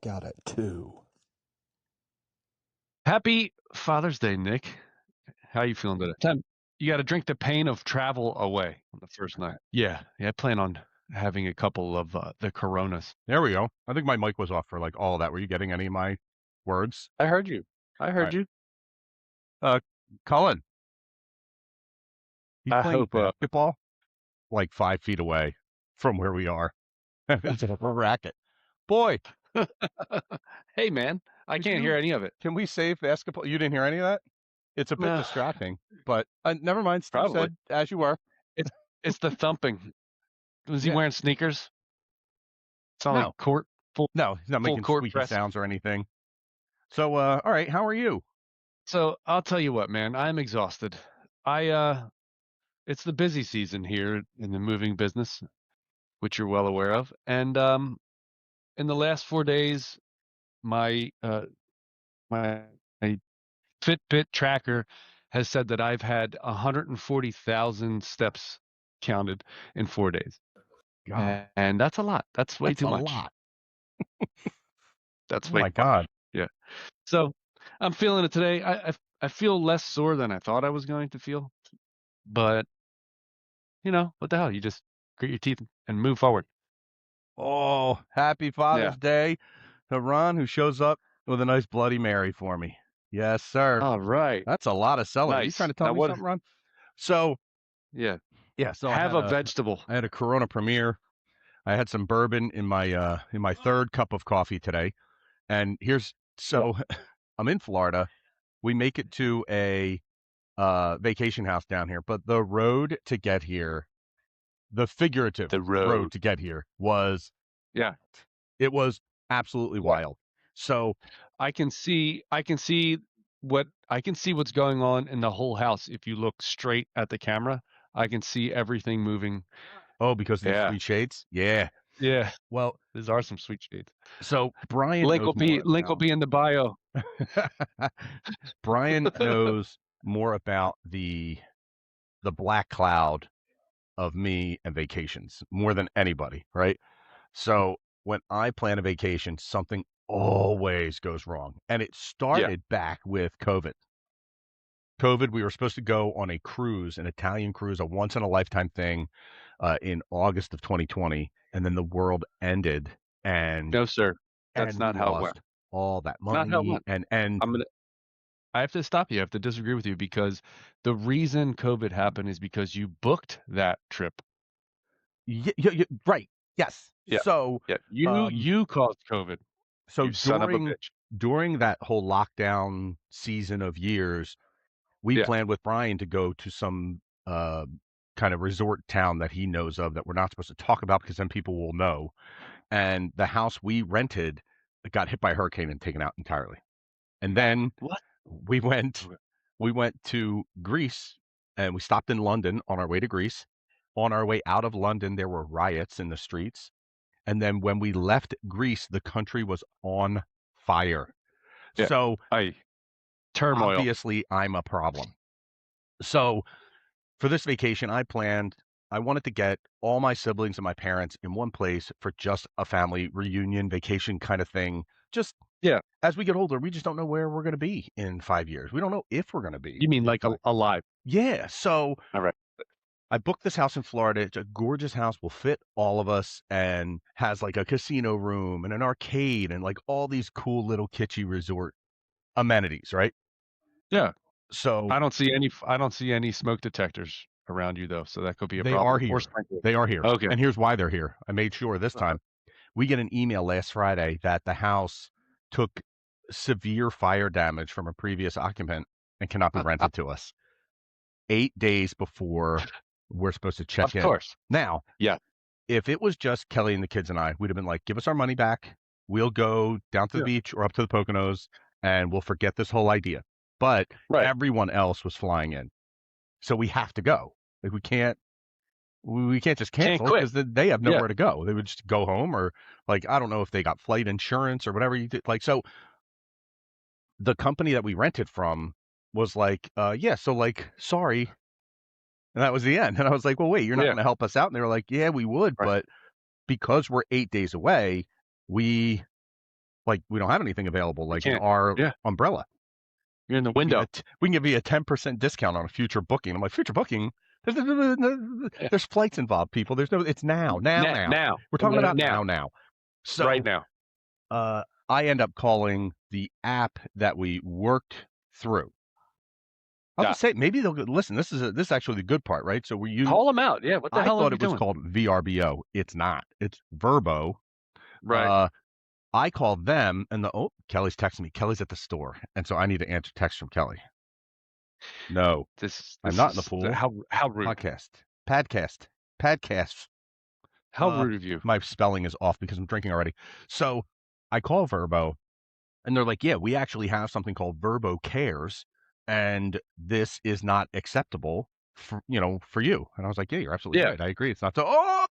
back out at 2. Happy Father's Day, Nick. How you feeling today? You got to drink the pain of travel away on the first night. Yeah, I plan on having a couple of the Coronas. There we go. I think my mic was off for like all of that. Were you getting any of my words? I heard you. right. You. Cullen, he's I playing hope. basketball like 5 feet away from where we are. It's a racket. Boy, Hey, man, I can't hear any of it. can we save basketball? You didn't hear any of that? It's a bit No. distracting, but never mind. Steve Probably. said, as you were. It's the thumping. Was he Yeah. wearing sneakers? It's not No. like court. No, he's not making court squeaky press. sounds or anything. So, all right, how are you? So I'll tell you what, man, I'm exhausted. It's the busy season here in the moving business, which you're well aware of, and in the last 4 days, my Fitbit tracker has said that I've had 140,000 steps counted in 4 days. God, And that's a lot. That's way too much. a lot. That's Oh way my too God. much. Yeah. So I'm feeling it today. I feel less sore than I thought I was going to feel, but what the hell? You just grit your teeth and move forward. Oh, happy Father's Day to Ron, who shows up with a nice Bloody Mary for me. Yes, sir. All right. That's a lot of celery. Nice. You trying to tell Now me something, Ron? So, yeah. So have a vegetable. I had a Corona Premier. I had some bourbon in my third cup of coffee today. And I'm in Florida. We make it to a vacation house down here, but the road to get here, the figurative road to get here was it was absolutely wild. So I can see what's going on in the whole house. If you look straight at the camera, I can see everything moving. Oh, because of the sweet shades? Yeah. Yeah. Well, these are some sweet shades. So Brian link will be in the bio. Brian knows more about the black cloud of me and vacations more than anybody, right? So when I plan a vacation, something always goes wrong. And it started back with COVID. We were supposed to go on a cruise, an Italian cruise, a once-in-a-lifetime thing in August of 2020. And then the world ended. And no, sir. That's not how it went. All that money. Not how it went. And I have to stop you. I have to disagree with you because the reason COVID happened is because you booked that trip. Yeah, right. Yes. Yeah. So you caused COVID. So you son of a bitch. During that whole lockdown season of years, we planned with Brian to go to some kind of resort town that he knows of that we're not supposed to talk about because then people will know. And the house we rented got hit by a hurricane and taken out entirely. And then we went to Greece and we stopped in London on our way to Greece. On our way out of London, there were riots in the streets. And then when we left Greece, the country was on fire. Yeah. So turmoil. Obviously, I'm a problem. So for this vacation, I wanted to get all my siblings and my parents in one place for just a family reunion vacation kind of thing. Just as we get older, we just don't know where we're going to be in 5 years. We don't know if we're going to be. You mean like alive? Yeah. So all right. I booked this house in Florida. It's a gorgeous house, will fit all of us, and has like a casino room and an arcade and like all these cool little kitschy resort amenities, right? Yeah. So I don't see any smoke detectors around you though, so that could be a problem. They are here. Okay. And here's why they're here. I made sure this time. We get an email last Friday that the house took severe fire damage from a previous occupant and cannot be rented to us 8 days before we're supposed to check in. Of course. Now, if it was just Kelly and the kids and I, we'd have been like, give us our money back. We'll go down to the beach or up to the Poconos and we'll forget this whole idea. But everyone else was flying in. So we have to go. Like we can't just cancel because they have nowhere to go. They would just go home or like, I don't know if they got flight insurance or whatever you did. Like, so the company that we rented from was like, so like, sorry. And that was the end. And I was like, well, wait, you're not going to help us out? And they were like, yeah, we would. But because we're 8 days away, we Like, we don't have anything available, We like in can't. our Yeah, umbrella. you're in the window. We can give you a 10% discount on a future booking. I'm like, future booking? Yeah. There's flights involved, people. It's now. Now, We're talking about now, now. right So, now. I end up calling the app that we worked through. I'll Yeah. just say, maybe they'll listen. This is actually the good part, right? So Call them out. Yeah. What the I hell are thought we it was doing? called VRBO. It's not. It's Verbo. Right. Uh, I called them, and Kelly's texting me. Kelly's at the store, and so I need to answer text from Kelly. No, I'm This not in the is pool. how rude. Padcasts. How rude of you. My spelling is off because I'm drinking already. So I call Verbo, and they're like, "Yeah, we actually have something called Verbo Cares, and this is not acceptable for you." And I was like, "Yeah, you're absolutely Yeah. right. I agree. It's not so." Oh,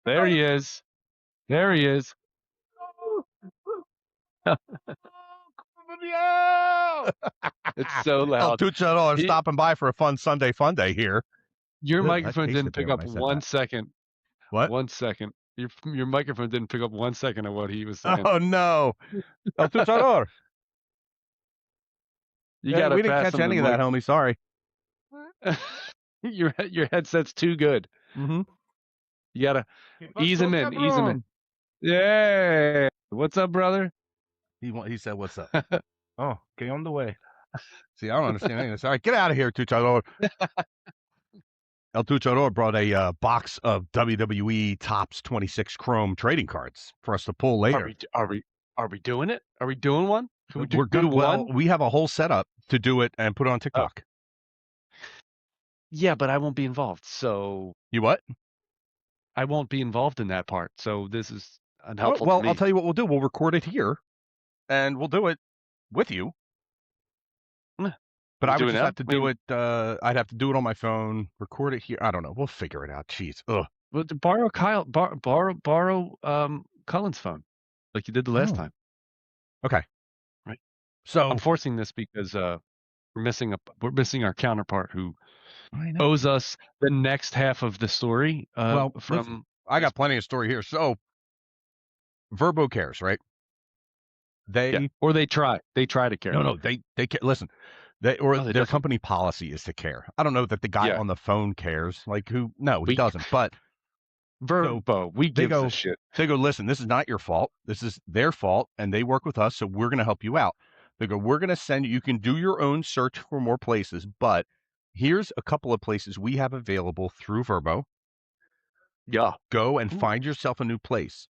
There he is. There he is. yeah! It's so El loud. Tuchador He, stopping by for a fun Sunday fun day here. your Ugh, I microphone didn't tasted pick beer when up I said one that. second. What? 1 second. Your microphone didn't pick up 1 second of what he was saying. Oh no, El Tuchador. You Hey, got to we didn't pass catch him the any of that, mic. homie. Sorry. Your headset's too good. Mm-hmm. You got to Keep us ease him in. Ease him in. cabron. Yeah. What's up, brother? He said, "What's up?" Oh, okay, on the way. See, I don't understand anything. All right, get out of here, Tuchador. El Tuchador brought a box of WWE Tops 26 Chrome trading cards for us to pull later. Are we doing it? Are we doing one? Can we We're do gonna. Well, one? we have a whole setup to do it and put it on Oh, TikTok. yeah, but I won't be involved. So You what? I won't be involved in that part. So this is Oh, unhelpful to well, I'll me. tell you what we'll do. We'll record it here, and we'll do it with you. Eh, But we I would do it just now. have to I do mean, it. I'd have to do it on my phone, record it here. I don't know. We'll figure it out. Jeez. Ugh. but borrow Cullen's phone, like you did the last Oh. time. Okay. Right. I'm So forcing this because we're missing our counterpart who I know. owes us the next half of the story Well, listen, from I this. got plenty of story here. So Verbo cares, right? Yeah, They or they try to care. no, they care. Listen, No, they their definitely. company policy is to care. I don't know that the guy Yeah, on the phone cares. Like who? No, he we doesn't. But so Verbo, we they gives a go, shit. listen, this is not your fault. This is their fault, and they work with us, so we're going to help you out. They go, we're going to send you. You can do your own search for more places, but here's a couple of places we have available through Verbo. Yeah. Go and Ooh, find yourself a new place.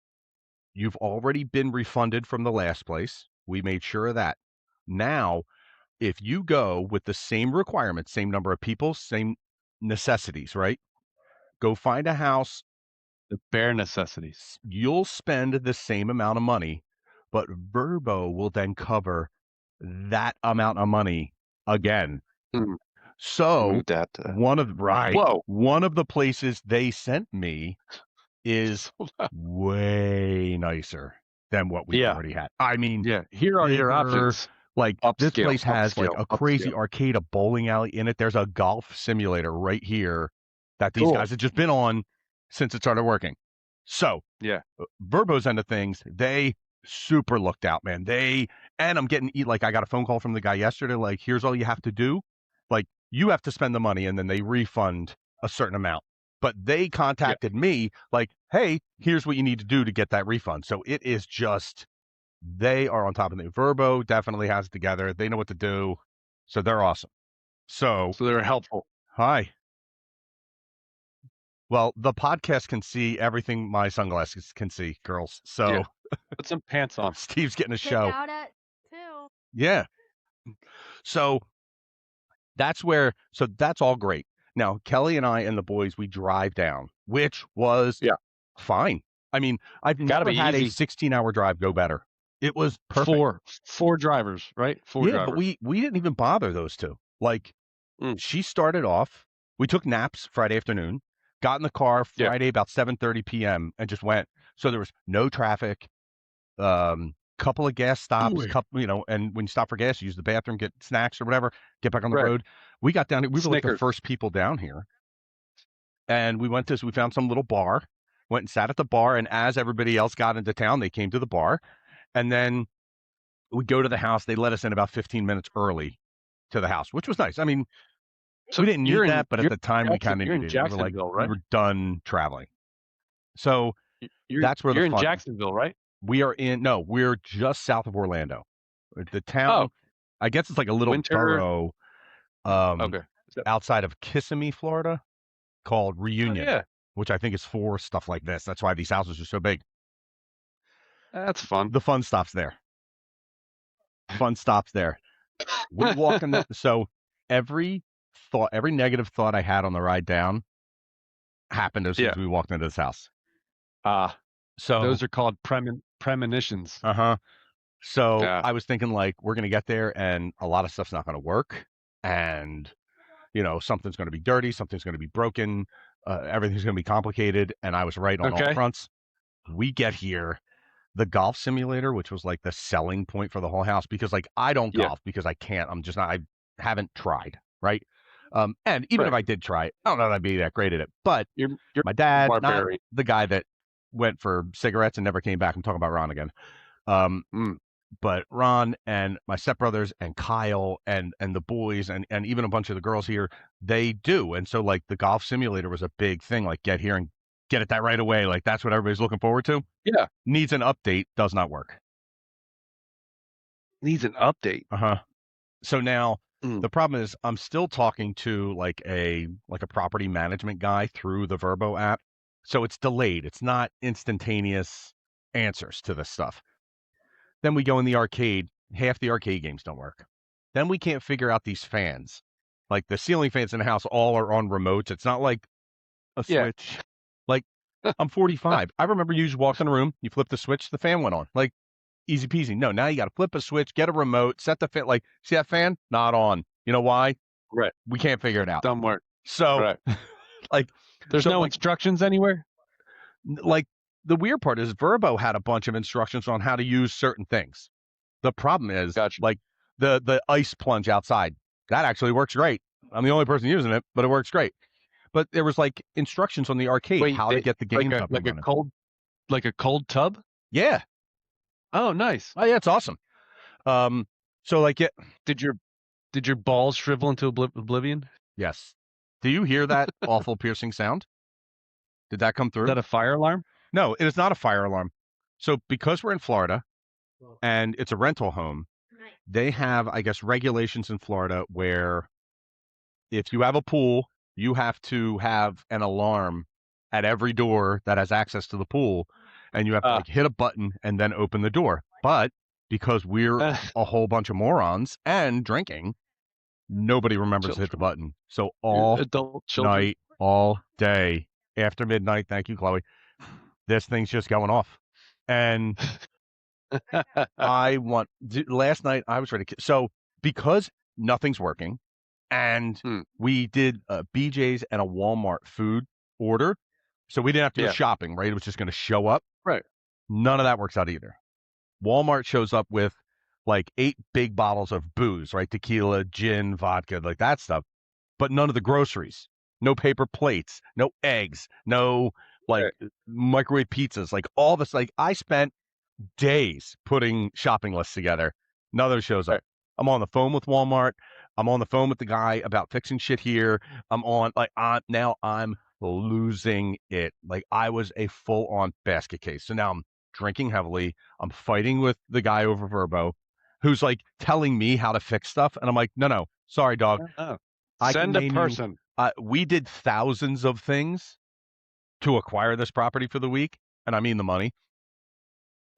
You've already been refunded from the last place. We made sure of that. Now, if you go with the same requirements, same number of people, same necessities, right? Go find a house. the bare necessities. You'll spend the same amount of money, but Verbo will then cover that amount of money again. Hmm. So Move that. Whoa. one of the places they sent me is So loud. way nicer than what we Yeah. already had. I mean, Yeah. Here are your bigger. options. Like this Upscale. place has like a crazy Upscale. arcade, a bowling alley in it. There's a golf simulator right here that these Cool. guys have just been on since it started working. So Yeah. Verbo's end of things, they super looked out, man. And I'm getting like I got a phone call from the guy yesterday. Like, here's all you have to do. Like, you have to spend the money, and then they refund a certain amount. But they Yeah. contacted me like, hey, here's what you need to do to get that refund. So it is just they are on top of it. Verbo definitely has it together. They know what to do. So they're awesome. So So they're helpful. hi. Well, the podcast can see everything my sunglasses can see, girls. Yeah. So Put some pants on. Steve's getting a Pick show. out at 2. Yeah. So that's all great. Now, Kelly and I and the boys, we drive down, which was Yeah. fine. I mean, I've Gotta never be had a easy. 16-hour drive go better. It was perfect. Four drivers, right? Four Yeah, but drivers. we didn't even bother those two. Like, Mm. she started off, we took naps Friday afternoon, got in the car Yeah. Friday about 7:30 p.m. and just went. So there was no traffic. Couple of gas stops, and when you stop for gas, you use the bathroom, get snacks or whatever, get back on the Right. road. We got down here. We were like the Snickers. first people down here. And we found some little bar, went and sat at the bar. And as everybody else got into town, they came to the bar. And then we go to the house. They let us in about 15 minutes early to the house, which was nice. I mean, So we didn't you're need in that, but at you're the time we kind of You're in needed it. Jacksonville, We right? were done traveling. So that's where the You're in fun. Jacksonville, right? We are in. No, we're just south of Orlando. The town, Oh, I guess it's like a little Winter. borough um, Okay. outside of Kissimmee, Florida, called Oh Reunion, yeah, which I think is for stuff like this. That's why these houses are so big. that's fun. The fun stops there. Fun stops there. We walk in that. So every every negative thought I had on the ride down happened as soon Yeah. as we walked into this house. Ah, So, those are called premonitions. uh-huh. So Yeah. I was thinking like we're gonna get there and a lot of stuff's not gonna work, and something's gonna be dirty, something's gonna be broken, everything's gonna be complicated, and I was right on all Okay. fronts. We get here, the golf simulator, which was like the selling point for the whole house, because like I don't Yeah. golf because I can't. I'm just not. I haven't tried, right? And even if Right. I did try, I don't know that I'd be that great at it. But You're my dad, not barbarian. the guy that went for cigarettes and never came back. I'm talking about Ron again. Um, Mm. but Ron and my stepbrothers and Kyle and the boys and even a bunch of the girls here, they do. And so like the golf simulator was a big thing. Like get here and get it that right away. Like that's what everybody's looking forward to. Yeah. Needs an update, does not work. Needs an update. Uh-huh. So now Mm. the problem is I'm still talking to like a property management guy through the Verbo app. So it's delayed. It's not instantaneous answers to this stuff. Then we go in the arcade, half the arcade games don't work. Then we can't figure out these fans. Like the ceiling fans in the house all are on remotes. It's not like a Yeah. switch. Like I'm 45. I remember you just walked in the room, you flipped the switch, the fan went on. Like easy peasy. No, now you got to flip a switch, get a remote, set the fan. Like, see that fan? Not on. You know why? Right. We can't figure it out. Dumb work. So, Right. like, There's so no like, instructions anywhere. like the weird part is Verbo had a bunch of instructions on how to use certain things. The problem is, Gotcha. like, the ice plunge outside. That actually works great. I'm the only person using it, but it works great. But there was like instructions on the arcade Wait, how to get the games up and like a running. cold tub? Yeah. Oh, nice. Oh yeah, it's awesome. So like it. Did your balls shrivel into oblivion? Yes. Do you hear that awful piercing sound? Did that come Is through? that a fire alarm? No, it is not a fire alarm. So because we're in Florida and it's a rental home, they have, I guess, regulations in Florida where if you have a pool, you have to have an alarm at every door that has access to the pool, and you have to like hit a button and then open the door. But because we're a whole bunch of morons and drinking, nobody remembers to hit the button. So all adult children. night, all day, after midnight, thank you, Chloe, this thing's just going off. And last night I was ready. So because nothing's working, and we did a BJ's and a Walmart food order, so we didn't have to go shopping, right? It was just going to show up. Right. None of that works out either. Walmart shows up with like 8 big bottles of booze, right? Tequila, gin, vodka, like that stuff, but none of the groceries. No paper plates, no eggs, no like microwave pizzas, like all this. Like I spent days putting shopping lists together. None of those shows up. Right. I'm on the phone with Walmart. I'm on the phone with the guy about fixing shit here. Now I'm losing it. Like I was a full on basket case. So now I'm drinking heavily. I'm fighting with the guy over Verbo who's like telling me how to fix stuff. And I'm like, no, sorry, dog. Oh. I Send can a name person. we did thousands of things to acquire this property for the week. And I mean the money.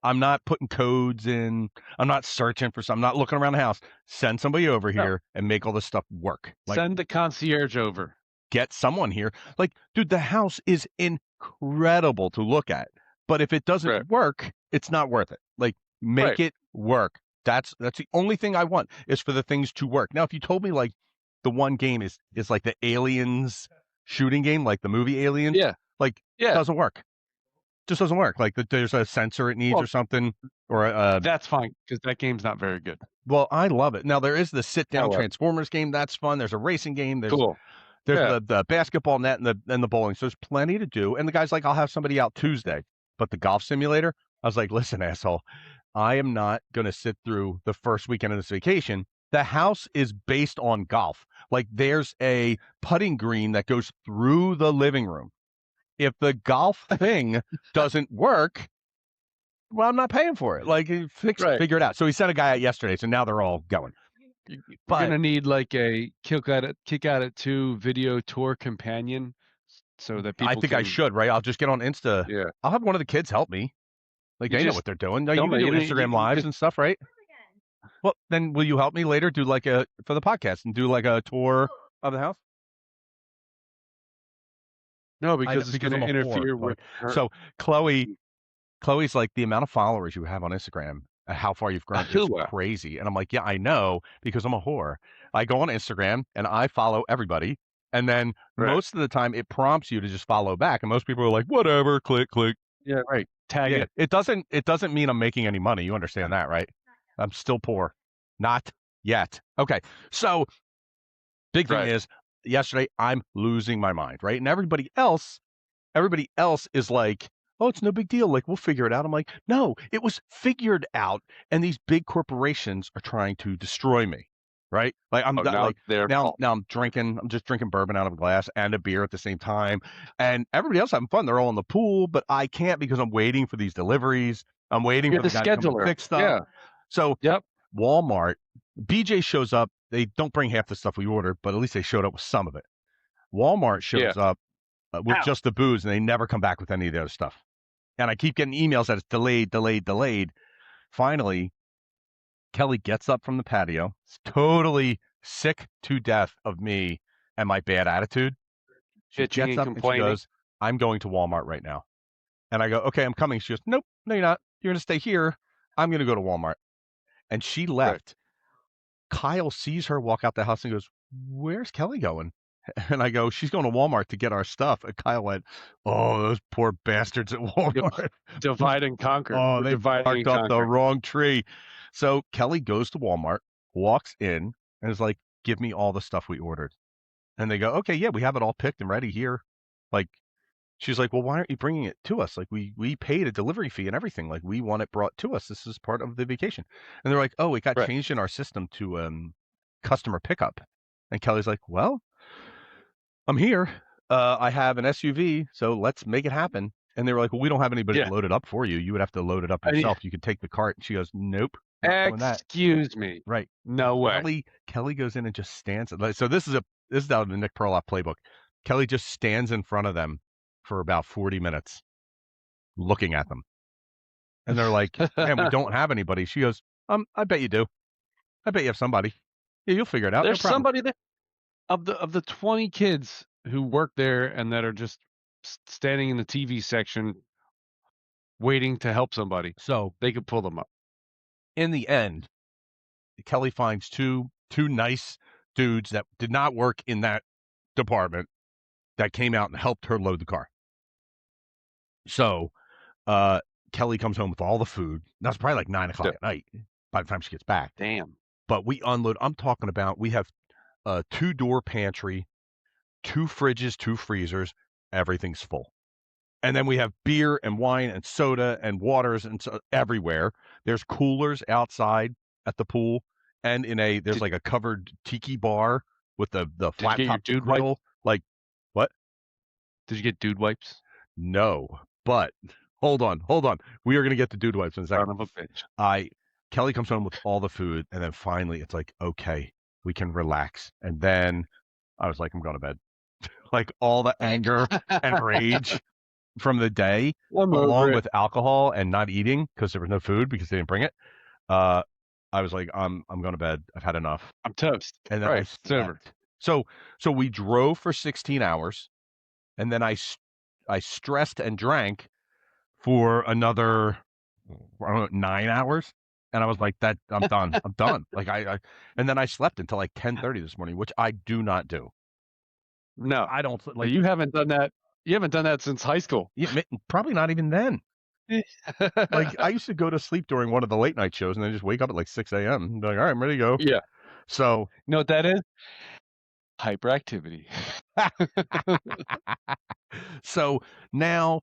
I'm not putting codes in. I'm not searching for something. I'm not looking around the house. Send somebody over here and make all this stuff work. Like, send the concierge over. Get someone here. Like, dude, the house is incredible to look at. But if it doesn't work, it's not worth it. Like, make it work. That's the only thing I want is for the things to work. Now, if you told me like the one game is like the Aliens shooting game, like the movie Aliens, it doesn't work. Just doesn't work. Like there's a sensor it needs or something, or that's fine because that game's not very good. Well, I love it. Now there is the sit down Transformers game. That's fun. There's a racing game. There's the basketball net and the bowling. So there's plenty to do. And the guy's like, I'll have somebody out Tuesday. But the golf simulator, I was like, listen, asshole, I am not going to sit through the first weekend of this vacation. The house is based on golf. Like there's a putting green that goes through the living room. If the golf thing doesn't work, well, I'm not paying for it. Like Right. figure it out. So he sent a guy out yesterday. So now they're all going. You're But gonna need like a kick out at 2 video tour companion so that I people think I can. should, right? I'll just get on Insta. Yeah. I'll have one of the kids help me. Like You they know just what they're doing. No, you don't can know, do you Instagram can lives just and stuff, right? Well, then will you help me later do like a for the podcast and do like a tour of the house? no, I know because it's because gonna I'm a whore, interfere Chloe. with her. So Chloe's like the amount of followers you have on Instagram, how far you've grown is crazy. And I'm like, yeah, I know because I'm a whore. I go on Instagram and I follow everybody. And then Right. most of the time it prompts you to just follow back. And most people are like, whatever, click, click. Yeah, right. Tag Yeah. it. It doesn't mean I'm making any money. You understand that, right? I'm still poor. Not yet. Okay. So big thing Right. is yesterday I'm losing my mind, right? And everybody else is like, oh, it's no big deal. Like, we'll figure it out. I'm like, no, it was figured out. And these big corporations are trying to destroy me. Right. Like, I'm Oh, not now like, it's their now, fault. now I'm just drinking bourbon out of a glass and a beer at the same time. And everybody else having fun. They're all in the pool, but I can't because I'm waiting for these deliveries. I'm waiting You're for the the guy to come and scheduler. fix stuff. Yeah. So Yep. Walmart, BJ shows up. They don't bring half the stuff we ordered, but at least they showed up with some of it. Walmart Yeah. shows up with Ow. just the booze, and they never come back with any of the other stuff. And I keep getting emails that it's delayed, delayed, delayed. Finally, Kelly gets up from the patio, totally sick to death of me and my bad attitude. She Bitching gets and up and she complaining. goes, I'm going to Walmart right now. And I go, okay, I'm coming. She goes, nope, no, you're not. You're going to stay here. I'm going to go to Walmart. And she Right. left. Kyle sees her walk out the house and goes, where's Kelly going? And I go, she's going to Walmart to get our stuff. And Kyle went, oh, those poor bastards at Yep. Walmart. Divide and conquer. Oh, We're they dividing barked and up the conquering. wrong tree. So Kelly goes to Walmart, walks in, and is like, give me all the stuff we ordered. And they go, okay, yeah, we have it all picked and ready here. Like, she's like, well, why aren't you bringing it to us? Like, we paid a delivery fee and everything. Like, we want it brought to us. This is part of the vacation. And they're like, oh, it got Right. changed in our system to customer pickup. And Kelly's like, well, I'm here. I have an SUV, so let's make it happen. And they were like, well, we don't have anybody to Yeah. load it up for you. You would have to load it up I mean, yourself. You could take the cart. And she goes, nope, not doing that. excuse me. Right. No way. Kelly goes in and just stands. So this is out of the Nick Perloff playbook. Kelly just stands in front of them for about 40 minutes looking at them. And they're like, man, we don't have anybody. She goes, I bet you do. I bet you have somebody. Yeah, you'll figure it out. No There's problem. somebody there of the 20 kids who work there and that are just standing in the TV section waiting to help somebody. So They could pull them up. in the end, Kelly finds two nice dudes that did not work in that department that came out and helped her load the car. So Kelly comes home with all the food. That's probably like 9 o'clock Yeah. at night by the time she gets back. Damn. But we unload. I'm talking about we have a 2-door pantry, 2 fridges, 2 freezers. Everything's full. And then we have beer and wine and soda and waters and everywhere. There's coolers outside at the pool, and there's like a covered tiki bar with the Did you flat get your top dude wipes? grill. Like what? Did you get dude wipes? No, but hold on. We are gonna get the dude wipes in a second. Son of a bitch. Kelly comes home with all the food, and then finally it's like, okay, we can relax. And then I was like, I'm going to bed. Like all the anger and rage from the day, I'm over along it. with alcohol and not eating because there was no food because they didn't bring it. I was like, I'm going to bed. I've had enough. I'm toast. And then I Right. It's over. slept. So we drove for 16 hours, and then I stressed and drank for another, I don't know, 9 hours. And I was like, that I'm done. I'm done. Like and then I slept until like 10:30 this morning, which I do not do. No. I don't like. You haven't done that. You haven't done that since high school. Yeah, probably not even then. Like I used to go to sleep during one of the late night shows and then just wake up at like 6 a.m. and be like, all right, I'm ready to go. Yeah. So You know what that is? Hyperactivity. so now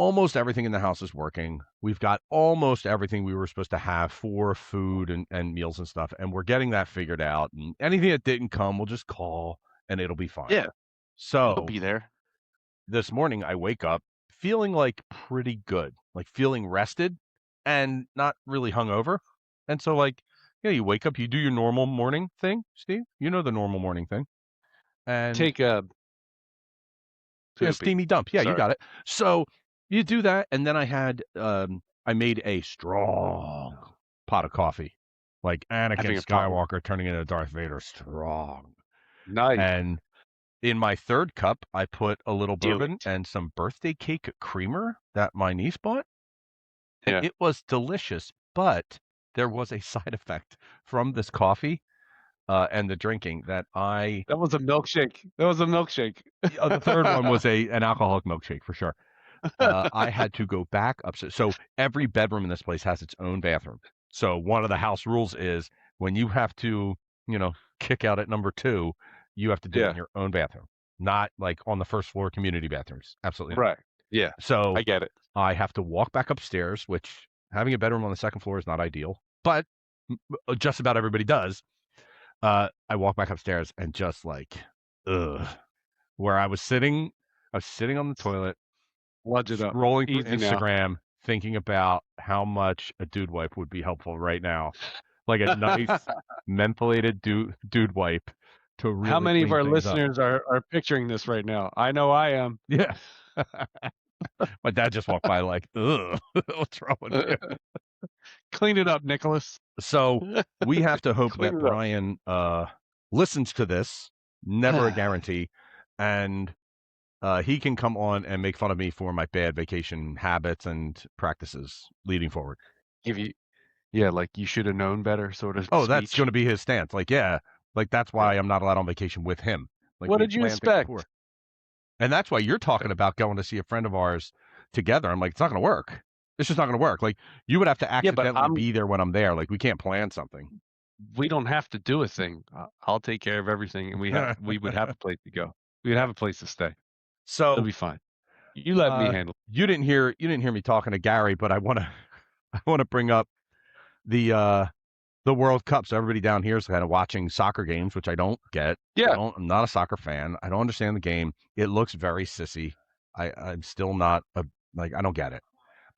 almost everything in the house is working. We've got almost everything we were supposed to have for food and meals and stuff, and we're getting that figured out. And anything that didn't come, we'll just call and it'll be fine. Yeah, it'll So be there. this morning I wake up feeling like pretty good, like feeling rested and not really hungover. And so like, yeah, you wake up, you do your normal morning thing, Steve. You know the normal morning thing. And Take a yeah, poopy. steamy dump. Yeah, you Sorry, got it. So you do that, and then I made a strong pot of coffee, like Anakin having a pot. Skywalker turning into Darth Vader, strong. Nice. And in my third cup, I put a little Do bourbon it. and some birthday cake creamer that my niece bought, and Yeah, it was delicious. But there was a side effect from this coffee and the drinking that I. that was a milkshake. That was a milkshake. The third one was a an alcoholic milkshake for sure. I had to go back upstairs. So every bedroom in this place has its own bathroom. So one of the house rules is when you have to, kick out at number two, you have to do it in Yeah, your own bathroom, not like on the first floor community bathrooms. Absolutely not. right. Yeah, So I get it. I have to walk back upstairs, which having a bedroom on the second floor is not ideal, but just about everybody does. I walk back upstairs and just like, ugh, where I was sitting on the toilet Lodge it up. scrolling through Easy now. Instagram, thinking about how much a dude wipe would be helpful right now. Like a nice mentholated dude wipe to How really many of clean our things up. listeners are picturing this right now? I know I am. Yeah. My dad just walked by like, ugh, what's wrong with you? Clean it up, Nicholas. So we have to hope Clean that it up. Brian listens to this, never a guarantee, and he can come on and make fun of me for my bad vacation habits and practices leading forward. Give you, yeah, like you should have known better, sort of Oh, that's speech. going to be his stance. Like, yeah, like that's Yeah. why I'm not allowed on vacation with him. Like What we did you planned things expect? before, and that's why you're talking about going to see a friend of ours together. I'm like, it's not going to work. It's just not going to work. Like you would have to Yeah, but accidentally be there when I'm there. Like we can't plan something. we don't have to do a thing. I'll take care of everything, and we would have a place to go. We'd have a place to stay. It'll So be fine. You let me handle you didn't hear me talking to Gary, but I want to I want to bring up the uh the World Cup. So everybody down here is kind of watching soccer games, which I don't get. it. Yeah, I'm not a soccer fan. I don't understand the game. It looks very sissy. I'm still not like I don't get it.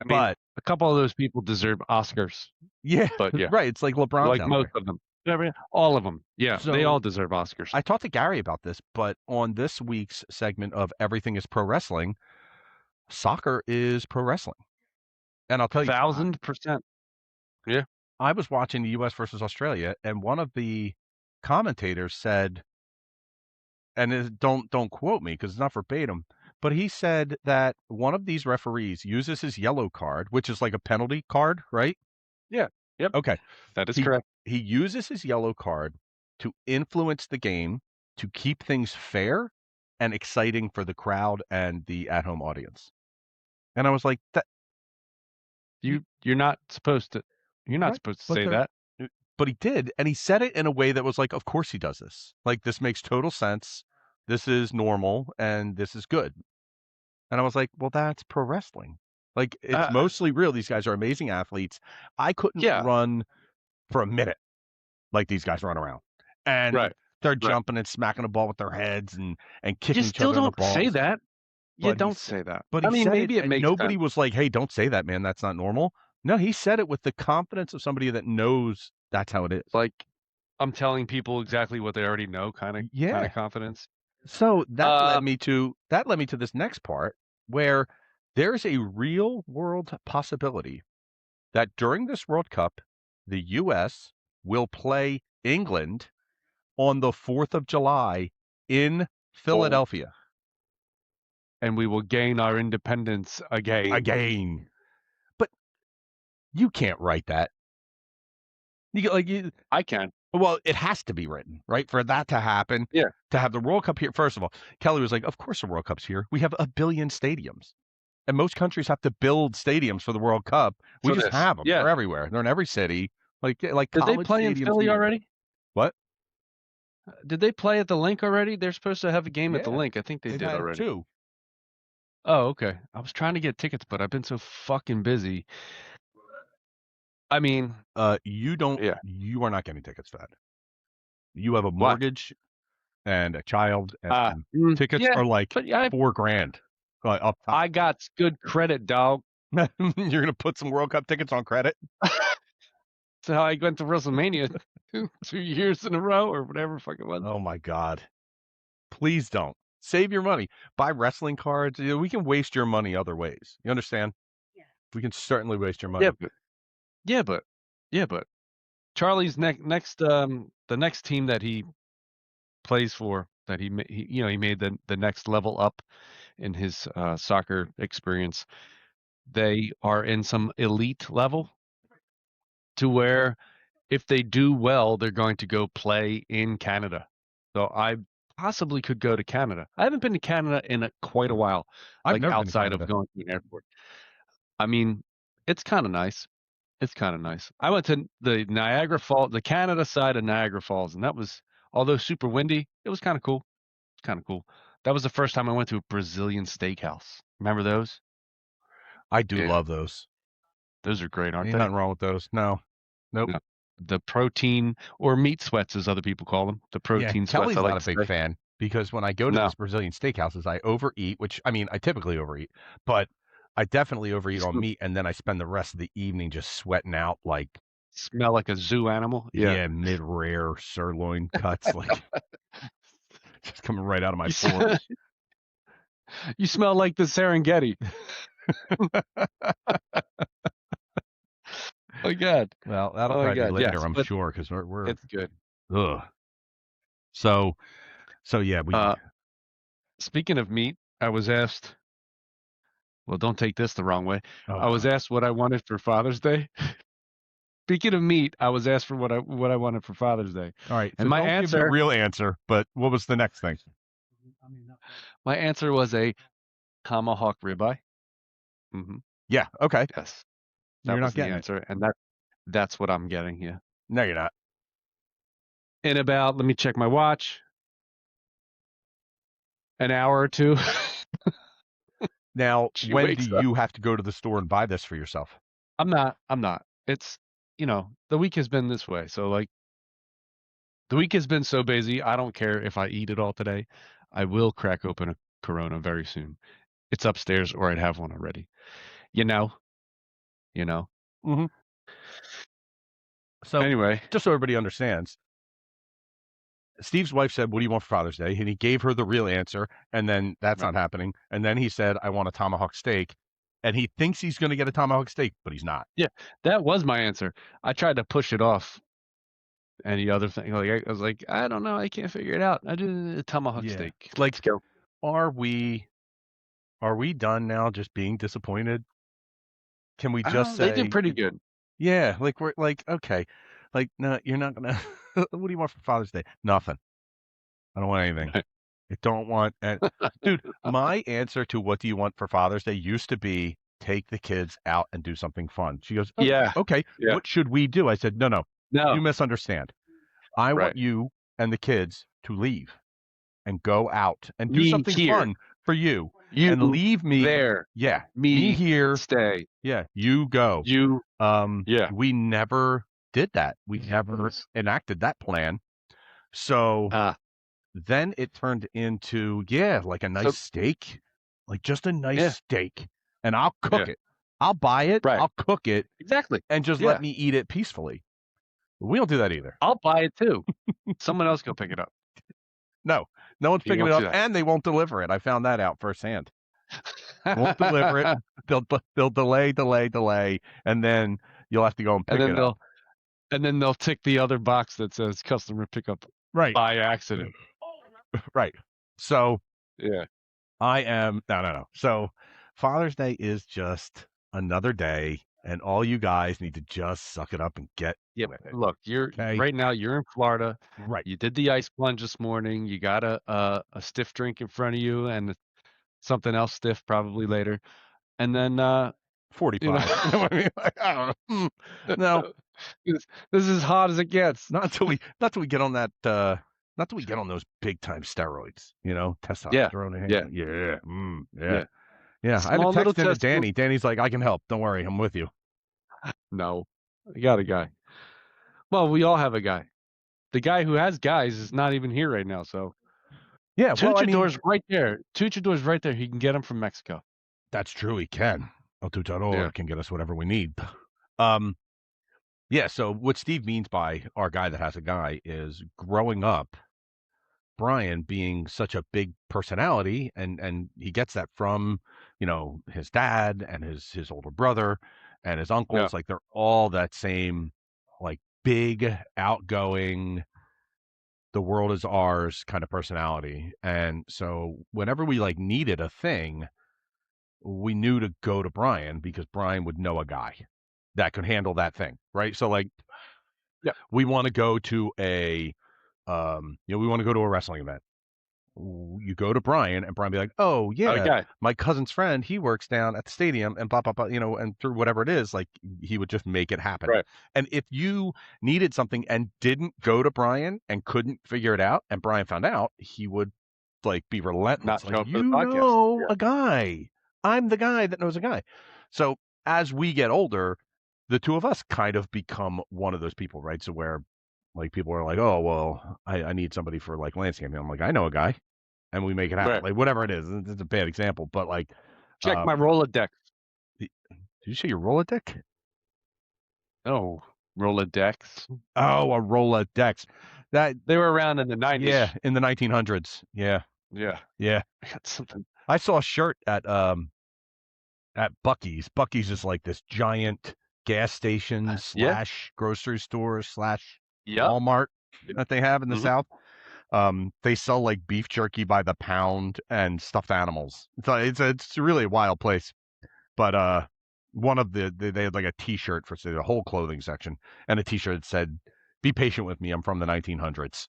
I mean, But a couple of those people deserve Oscars, yeah, but yeah, right. It's like LeBron's like down most there. of them. All of them. Yeah, they all So deserve Oscars. I talked to Gary about this, but on this week's segment of Everything is Pro Wrestling, soccer is pro wrestling. And I'll tell you, 1,000%. Yeah. I was watching the US versus Australia, and one of the commentators said, and don't quote me because it's not verbatim, but he said that one of these referees uses his yellow card, which is like a penalty card, right? Yeah. Yep. Okay. That is He correct. he uses his yellow card to influence the game to keep things fair and exciting for the crowd and the at-home audience. And I was like, that You're not supposed to. You're not right, supposed to but say that. but he did, and he said it in a way that was like, of course he does this. Like this makes total sense. This is normal and this is good. And I was like, well, that's pro wrestling. Like it's Uh, mostly real. These guys are amazing athletes. I couldn't yeah. run for a minute like these guys run around. And Right. they're Right. jumping and smacking the ball with their heads and You kicking each still other in the don't say balls. that. You But he don't said say that. but I he mean, said it maybe it and makes nobody sense. was like, "Hey, don't say that, man. That's not normal." No, he said it with the confidence of somebody that knows that's how it is. Like I'm telling people exactly what they already know, kind of Yeah. confidence. So that led Uh, me to this next part where there's a real world possibility that during this World Cup, the US will play England on the 4th of July in oh, Philadelphia and we will gain our independence again. again. But you can't write that. You get like you I can. Well, it has to be written, right? For that to happen, Yeah. to have the World Cup here. First of all, Kelly was like, "Of course the World Cup's here. We have a billion stadiums." And most countries have to build stadiums for the World Cup. We For just this. have them. Yeah. They're everywhere. They're in every city. Like Did they college play in stadiums Philly here. already? What? Did they play at the link already? They're supposed to have a game at the Yeah, link. I think they they've did had already. two. Oh, okay. I was trying to get tickets, but I've been so fucking busy. I mean, You don't. yeah. You are not getting tickets for that. You have a Why? mortgage and a child, and tickets Yeah, are like but yeah, 4 grand up top. I got good credit, dog. You're gonna put some World Cup tickets on credit? That's how I went to WrestleMania 2 years in a row or whatever the fuck it was. Oh my God! Please don't save your money. Buy wrestling cards. We can waste your money other ways. You understand? We can certainly waste your Yeah, money. but yeah, but yeah, but Charlie's the next team that he plays for that he made the next level up in his soccer experience. They are in some elite level to where if they do well, they're going to go play in Canada. So I possibly could go to Canada. I haven't been to Canada in quite a while, I've like never been to outside of Canada. going to an airport. I mean, it's kind of nice. It's kind of nice. I went to the Niagara Falls, the Canada side of Niagara Falls, and that was, although super windy, it was kind of cool. It's kind of cool. That was the first time I went to a Brazilian steakhouse. Remember those? I do Yeah, love those. those are great, aren't Ain't they? nothing wrong with those. No, nope. No. The protein or meat sweats, as other people call them. The Yeah, protein sweats, I Kelly's not like a to big say. fan because when I go to No, these Brazilian steakhouses, I overeat, which I mean, I typically overeat, but I definitely overeat on meat, and then I spend the rest of the evening just sweating out like, smell like a zoo animal. Yeah. yeah, mid-rare sirloin cuts, like just coming right out of my You, s- pores. you smell like the Serengeti. Oh my God. Well, that'll Oh my probably be God. later, Yes, I'm but sure, because we're it's good. ugh. So so yeah, we Uh, Speaking of meat, I was asked, well, don't take this the wrong way. oh I was god. asked what I wanted for Father's Day. Speaking of meat, I was asked for what I wanted for Father's Day. All right, so And don't give the real answer, but what was the next thing? my answer was a tomahawk ribeye. Hmm. Yeah, okay. Yes, You're that not was the getting it. answer, and that's what I'm getting here. No, you're not. In about, let me check my watch, an hour or two. Now, She when do wakes up. you have to go to the store and buy this for yourself? I'm not. I'm not. It's, the week has been this way. So like the week has been so busy. I don't care if I eat it all today. I will crack open a Corona very soon. It's upstairs, or I'd have one already. You know. You know. Hmm. So, Anyway, just so everybody understands, Steve's wife said, "What do you want for Father's Day?" And he gave her the real answer, and then that's right. not happening. And then he said, "I want a tomahawk steak," and he thinks he's going to get a tomahawk steak, but he's not. Yeah, that was my answer. I tried to push it off any other thing. Like I was like, I don't know, I can't figure it out. I did a tomahawk Yeah. steak. Let's Like, go. are we are we done now? Just being disappointed? Can we I don't just know. They did say, pretty good. yeah? Like we're like, okay, like no, you're not gonna. What do you want for Father's Day? Nothing. I don't want anything. I don't want. And dude, my answer to what do you want for Father's Day used to be take the kids out and do something fun. She goes, oh, Yeah, okay, yeah. what should we do? I said, no, no, you No, misunderstand. I want right. you and the kids to leave and go out and do Me something here, fun for you and you leave me. there, Yeah, me me here. stay, Yeah, you go. you, yeah. We never did that. We never enacted that plan. So Ah, then it turned into, yeah, like a nice so steak, like just a nice yeah, steak. And I'll yeah, cook it. I'll buy it, right. I'll cook it, Exactly. and just let Yeah, me eat it peacefully. We don't do that either. I'll buy it too. Someone else go pick it up. No, no one's You picking won't it do up, and they won't deliver it. I found that out firsthand. Won't deliver it. that. They'll delay, and then you'll have to go and and pick then it up. they'll tick the other box that says customer pickup Right, by accident. right. So Yeah. I am no. So Father's Day is just another day, and all you guys need to just suck it up and get Yep. with it. Look, you're Okay. right now. You're in Florida. Right. You did the ice plunge this morning. You got a stiff drink in front of you, and something else stiff probably later. And then you know, 45. You know what I mean? Like, I don't know. No, this is as hot as it gets. not till we get on that not till we get on those big time steroids, Yeah. testosterone. Yeah. Yeah. Yeah. Yeah. Yeah, I had to Small little text into testicle. Danny. Danny's like, I can help. Don't worry, I'm with you. No, I got a guy. Well, we all have a guy. The guy who has guys is not even here right now, so Yeah, well, I mean, Tuchador's right there. Tuchador's right there. He can get him from Mexico. that's true. He can. El Yeah. Tuchador can get us whatever we need. Um, yeah. So what Steve means by our guy that has a guy is growing up, Brian being such a big personality, and he gets that from his dad and his older brother and his Yeah. uncles. Like they're all that same like big outgoing the world is ours kind of personality. And so whenever we like needed a thing, we knew to go to Brian because Brian would know a guy that could handle that thing, right? So like Yeah. we want to go to a we want to go to a wrestling event. You go to Brian and Brian be like, "Oh yeah, Okay. my cousin's friend, he works down at the stadium and blah blah blah," and through whatever it is, like he would just make it happen. Right. And if you needed something and didn't go to Brian and couldn't figure it out, and Brian found out, he would like be relentless, Not like show up for the you podcast. know Yeah. a guy. I'm the guy that knows a guy. So as we get older, the two of us kind of become one of those people, right? So where like people are like, oh well, I need somebody for like landscaping. I'm like, I know a guy and we make it happen. Right. Like whatever it is, it's a bad example, but like, Check my Rolodex. did you say your Rolodex? No, Rolodex. Oh, a Rolodex. That They were around in the 90s. yeah, in the 1900s. Yeah, Yeah. yeah. I got something. I saw a shirt at Bucky's. Bucky's is like this giant gas station Yeah. slash grocery store slash Yep. Walmart that they have in the Mhm. South. They sell like beef jerky by the pound and stuffed animals. So it's really a wild place. But one of they had like a T-shirt for say the whole clothing section, and a T-shirt that said, "Be patient with me. I'm from the 1900s."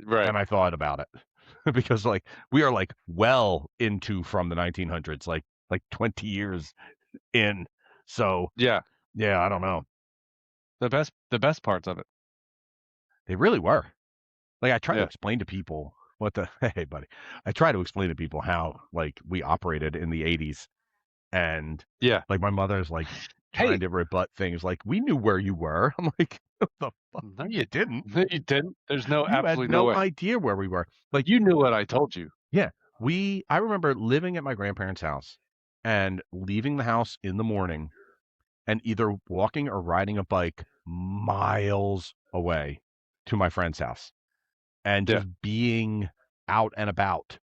Right. And I thought about it because like we are like well into from the 1900s, like 20 years in. So Yeah. yeah, I don't know. The best parts of it. They really were. Like I try to Yeah. explain to people what the hey buddy. I try to explain to people how like we operated in the 80s. And Yeah. like my mother's like trying Hey, to rebut things like we knew where you were. I'm like, what the fuck? no, You didn't. no, you didn't. There's no You had absolutely no no way. idea where we were. Like, You knew what I told you. yeah, I remember living at my grandparents' house and leaving the house in the morning and either walking or riding a bike miles away to my friend's house and Yeah. just being out and about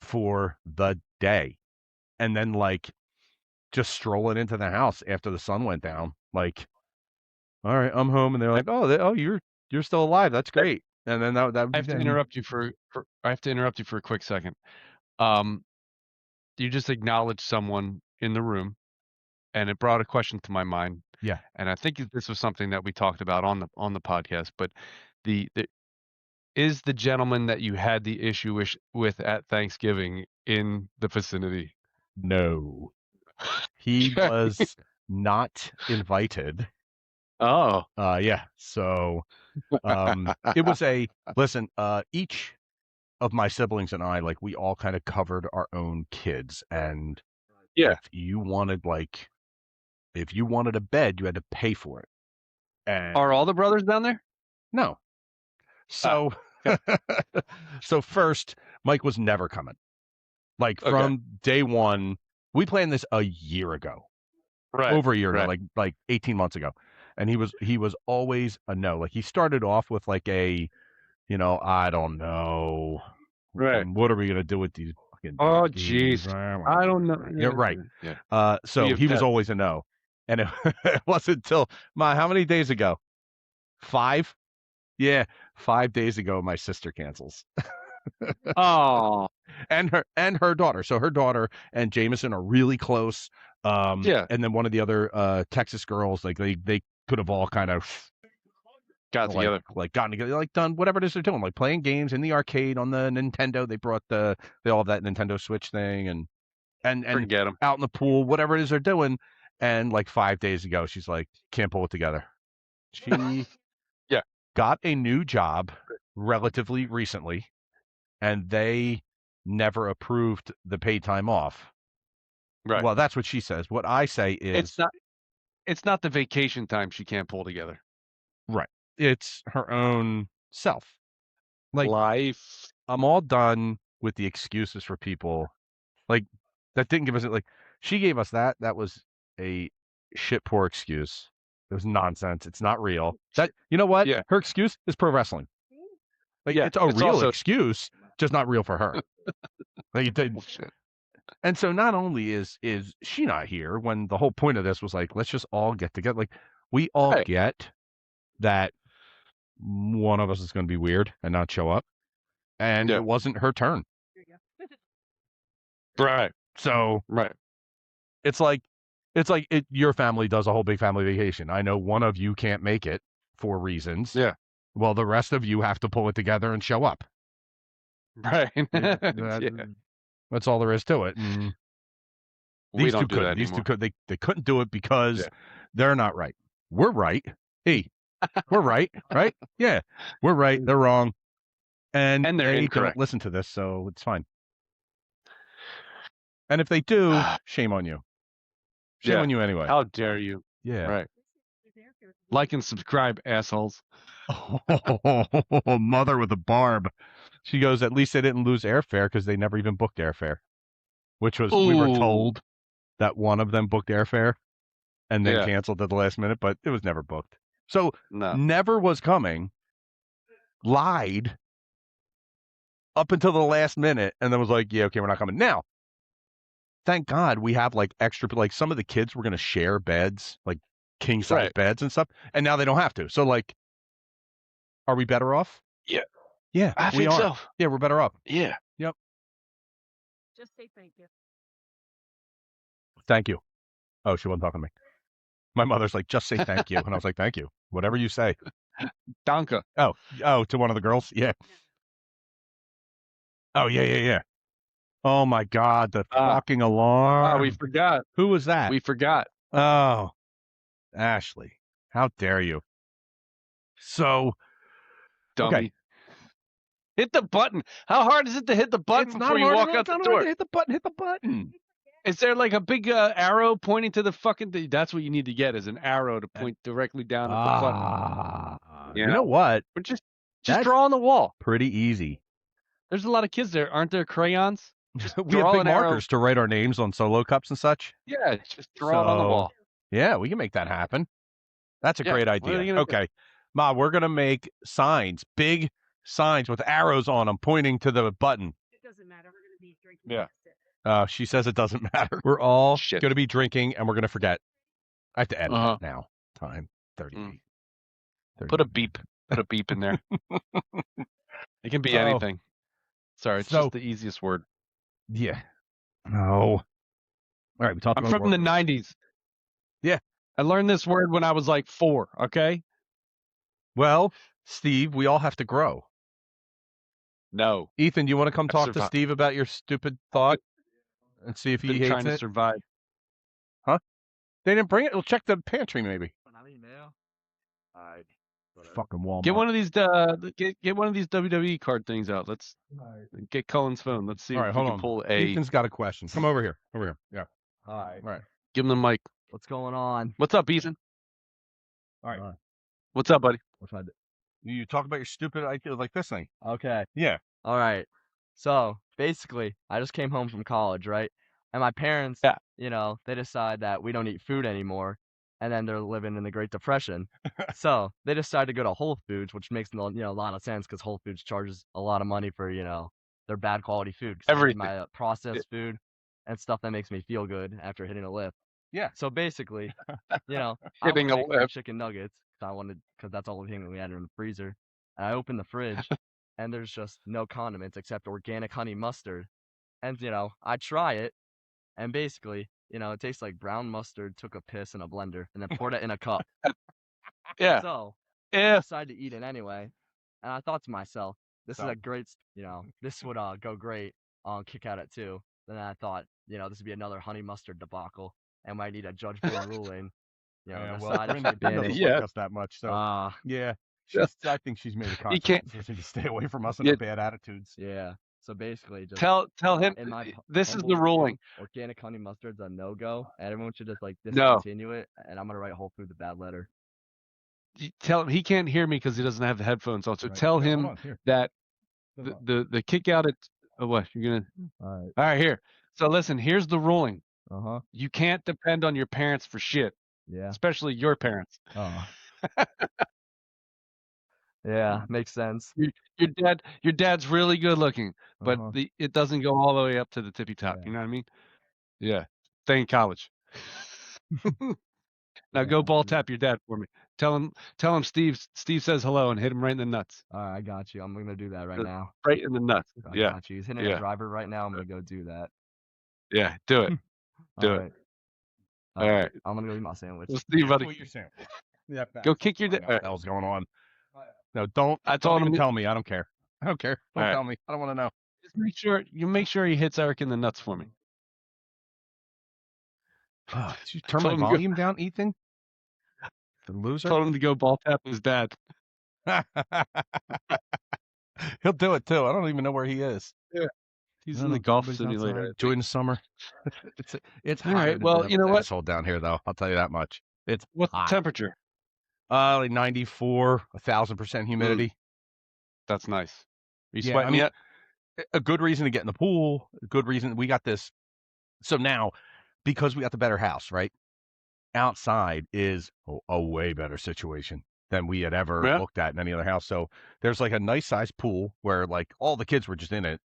for the day. And then like just strolling into the house after the sun went down, like, all right, I'm home, and they're I, like, oh, you're still alive. That's I great. And then that would I be have to then. interrupt you for I have to interrupt you for a quick second. Um, you just acknowledged someone in the room, and it brought a question to my mind. Yeah, And I think this was something that we talked about on the podcast. But the is the gentleman that you had the issue with at Thanksgiving in the vicinity? no, he Okay. was not invited. Oh, Yeah, so it was a listen. Each of my siblings and I, like, we all kind of covered our own kids, and yeah. if you wanted a bed, you had to pay for it. Are And all the brothers down there? no, Ah, so okay. so first, Mike was never coming. Like Okay. from day one, we planned this a year ago, Right. over a year ago, Right. like 18 months ago, and he was always a no. Like he started off with like I don't know, Right. what are we gonna do with these fucking Oh, donkeys? jeez. I don't know. Yeah, Yeah. right. Yeah. We So have he was pets. always a no, and it, it wasn't until my how many days ago? 5? Yeah, 5 days ago, my sister cancels. Oh, And her daughter. So her daughter and Jameson are really close. yeah. And then one of the other Texas girls, like they could have all kind of Got together. like gotten together, like done whatever it is they're doing, like playing games in the arcade on the Nintendo. They all have that Nintendo Switch thing and Forget them. out in the pool, whatever it is they're doing. And like 5 days ago, she's like, can't pull it together. She Yeah. got a new job relatively recently, and they never approved the paid time off. Right. Well, that's what she says. What I say It's is, not it's not the vacation time she can't pull together. right, it's her own self. Like, Life. I'm all done with the excuses for people. Like, that didn't give us like she gave us that. That was a shit poor excuse. It was nonsense. It's not real. That you know what? Yeah. Her excuse is pro wrestling. Like Yeah. it's a It's real also excuse, just not real for her. Like it did. bullshit. And so not only is she not here when the whole point of this was like, let's just all get together. Like we all Right. get that one of us is going to be weird and not show up. And Yeah. it wasn't her turn. Right. So Right. it's like your family does a whole big family vacation. I know one of you can't make it for reasons. Yeah. Well, the rest of you have to pull it together and show up. Right. Yeah. That's all there is to it. And We these two don't do that couldn't. These two anymore. could. They couldn't do it because Yeah. they're not right. We're right. Hey, we're right. Right? Yeah, we're right. They're wrong. And And they're they incorrect. don't listen to this, so it's fine. And if they do, shame on you. Shame Yeah. on you anyway. How dare you? Yeah. Right. Like and subscribe, assholes. Oh, mother with a barb. She goes, at least they didn't lose airfare because they never even booked airfare, which was, we were Ooh. told that one of them booked airfare and then Yeah. canceled at the last minute, but it was never booked. So No. never was coming, lied up until the last minute, and then was like, yeah, okay, we're not coming. Now, thank God we have like extra, like some of the kids were going to share beds, like king size Right. beds and stuff, and now they don't have to. So, like, are we better off? Yeah. Yeah, I we think are. so. Yeah, we're better off. Yeah. Yep. Just say thank you. Thank you. Oh, she wasn't talking to me. My mother's like, just say thank you. And I was like, thank you. Whatever you say. Danke. Oh, to one of the girls? Yeah. Oh, yeah. Oh, my God. The fucking alarm. We forgot. Who was that? We forgot. Oh, Ashley. How dare you? So, Dummy. okay. Hit the button. How hard is it to hit the button It's before not you hard. walk It's out the not door? hard to hit the button. Hit the button. Is there like a big arrow pointing to the fucking thing? That's what you need to get is an arrow to point directly down at the button. You know what? But just That's draw on the wall. Pretty easy. There's a lot of kids there. Aren't there crayons? Just We have draw big an arrow. markers to write our names on solo cups and such. Yeah, just draw it on the wall. Yeah, we can make that happen. That's a Yeah, great what are you idea. gonna Okay. Ma, we're going to make signs, big signs with arrows on them pointing to the button. It doesn't matter. We're going to be drinking. Yeah. She says it doesn't matter. We're all Shit. going to be drinking and we're going to forget. I have to edit Uh-huh. that now. Time 38. 30. Put a beep. Put a beep in there. It can be anything. Sorry, it's just the easiest word. Yeah. No. All right, we talked I'm about from the 90s. Yeah. I learned this word when I was like 4, okay? Well, Steve, we all have to grow. No. Ethan, you want to come talk to Steve about your stupid thought and see if he hates trying to it? survive. Huh? They didn't bring it? We'll check the pantry maybe. Fucking Walmart. Get one of these get one of these WWE card things out. Let's get Cullen's phone. Let's see All right, if we hold can on. pull a Ethan's got a question. Come over here. Over here. Yeah. Hi. All right. Give him the mic. What's going on? What's up, Ethan? All right. What's up, buddy? What's I do? You talk about your stupid idea like this thing. Okay. Yeah. All right. So basically, I just came home from college, right? And my parents, Yeah. they decide that we don't eat food anymore, and then they're living in the Great Depression. So they decide to go to Whole Foods, which makes a lot of sense because Whole Foods charges a lot of money for their bad quality food. Everything. My processed food and stuff that makes me feel good after hitting a lift. Yeah. So basically, I Hitting a wanted some lift. chicken nuggets because that's all the thing we had in the freezer. And I opened the fridge, and there's just no condiments except organic honey mustard. And I try it, and basically, it tastes like brown mustard took a piss in a blender and then poured it in a cup. Yeah. So I Yeah. decided to eat it anyway, and I thought to myself, this is a great, this would go great on Kick Out at 2. Then I thought, this would be another honey mustard debacle, and might need a Judge Boone ruling. Brenda doesn't like us that much, so yeah. I think she's made a conscious decision to stay away from us and our bad attitudes. Yeah. So basically, just Tell him in my this is humble the opinion, ruling. organic honey mustard's a no-go, and everyone should just like No. discontinue it. And I'm gonna write Whole Foods a bad letter. Tell him he can't hear me because he doesn't have the headphones on. So Right. tell Yeah, him hold on, here. that Hold on. the kick out at what you're gonna. All right. All right, here. So listen, here's the ruling. Uh-huh. You can't depend on your parents for shit, Yeah. especially your parents. Oh. Yeah, makes sense. Your dad's really good looking, but Uh-huh. it doesn't go all the way up to the tippy top. Yeah. You know what I mean? Yeah. Stay in college. Now Yeah, go ball yeah. tap your dad for me. Tell him Steve says hello and hit him right in the nuts. All right, I got you. I'm gonna do that right now. Right in the nuts. I Yeah. got you. He's hitting Yeah. a driver right now. I'm gonna go do that. Yeah. Do it. Do All it. right. All right. I'm gonna go eat my sandwich. Well, Steve, buddy. What you're saying. Yeah, Go kick your dad. dad. What the hell's going on? No, don't. I told Don't him even tell me. I don't care. I don't care. Don't All right. tell me. I don't want to know. Just make sure he hits Eric in the nuts for me. Did you turn Told my him to go- volume down, Ethan? The loser. Told him to go ball tap his dad. He'll do it too. I don't even know where he is. He's I in don't the know, golf everybody's simulator. outside enjoying the summer. It's All hotter right, than well, the you know what? asshole down here, though. I'll tell you that much. It's What's hot. the temperature? Like 94, 1,000% humidity. That's nice. Are you Yeah, sweating I mean, yet? a good reason to get in the pool. A good reason we got this. So now, because we got the better house, right? Outside is a way better situation than we had ever Yeah. looked at in any other house. So there's like a nice sized pool where like all the kids were just in it.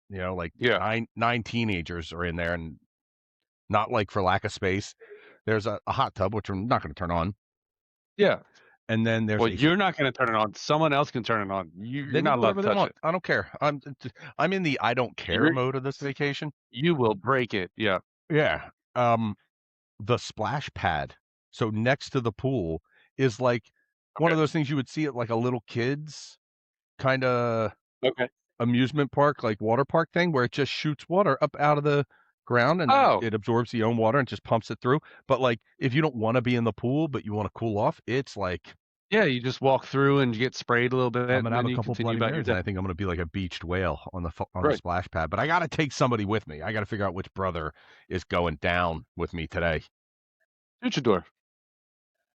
You know, like Yeah. nine teenagers are in there, and not like for lack of space. There's a hot tub, which I'm not going to turn on. Yeah. And then there's Well, you're not going to turn it on. Someone else can turn it on. You're they not do allowed whatever to they touch want. it. I don't care. I'm in the I don't care You're- mode of this vacation. You will break it. Yeah. Yeah. The splash pad. So next to the pool is like one of those things you would see at like a little kid's kind of Okay. amusement park, like water park thing, where it just shoots water up out of the ground and then it absorbs the own water and just pumps it through. But like if you don't want to be in the pool but you want to cool off, it's like Yeah, you just walk through and you get sprayed a little bit. I'm gonna and have then a you couple continue Bloody about your Marys, and day. I think I'm gonna be like a beached whale on the Right. splash pad. But I got to take somebody with me. I got to figure out which brother is going down with me today. Luchador.